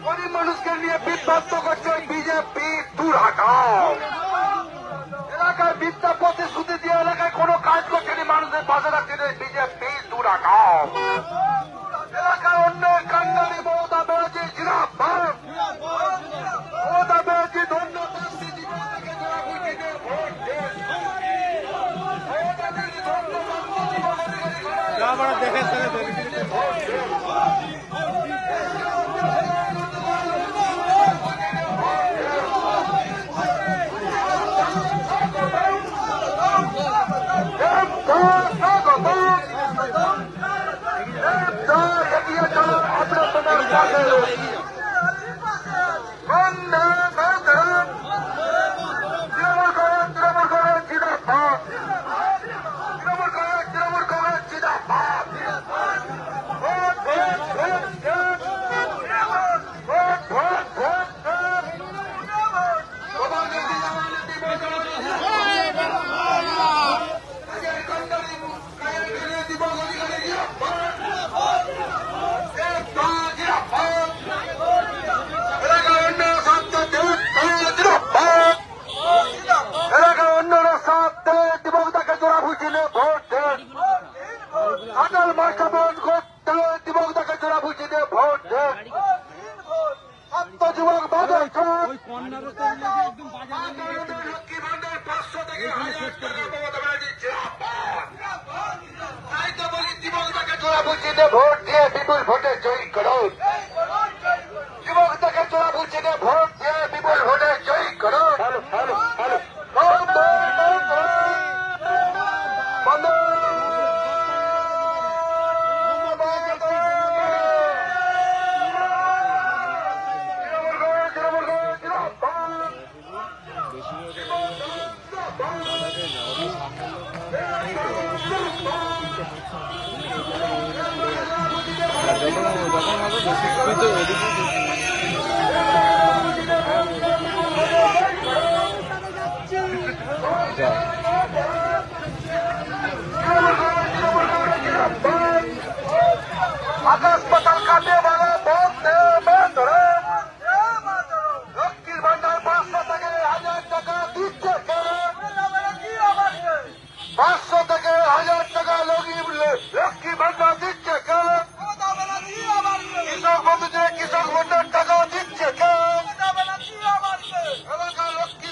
গরিব মানুষকে নিয়ে বিভ্রান্ত করছে বিজেপি। দূর হাটাও। এলাকায় মিথ্যা প্রতিশ্রুতি দিয়ে এলাকায় কোনো কাজ করছেনি, মানুষের পাশে রাখছে বিজেপি। দূর হাটাও। এলাকায় অন্যের কান্ডারি মমতা ব্যানার্জি জিরাফ। মমতা ব্যানার্জি ধন্যবাদ। দেখে ভোট দিয়ে বিপুল ভোটে জয়ী করুন। যুবকদেরকে চোরা বুঝিয়ে ভোট দিয়ে বিপুল ভোটে জয়ী করুন। আকাশ পাতাল কাটে বলে ভোট দেবে। লক্ষ্মীর ভান্ডার 500 থেকে 1000 টাকা দিচ্ছে। 500 থেকে 1000 টাকা লক্ষ্মী ভান্ডার দিচ্ছে। কৃষক বন্ধুদের কৃষক ভান্ডার টাকাও দিচ্ছে। এলাকার লক্ষ্মী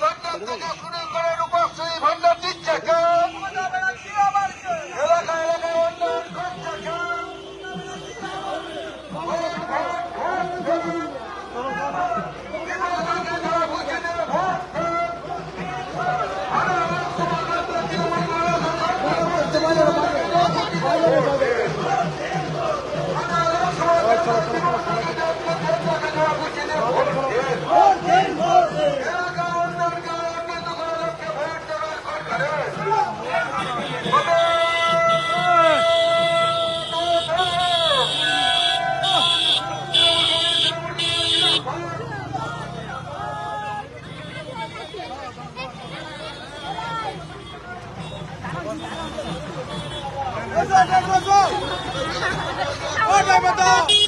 ভান্ডার থেকে শুরু করে রূপশ্রী ভান্ডার দিচ্ছে। এলাকায় উন্নয়ন করছে। Go!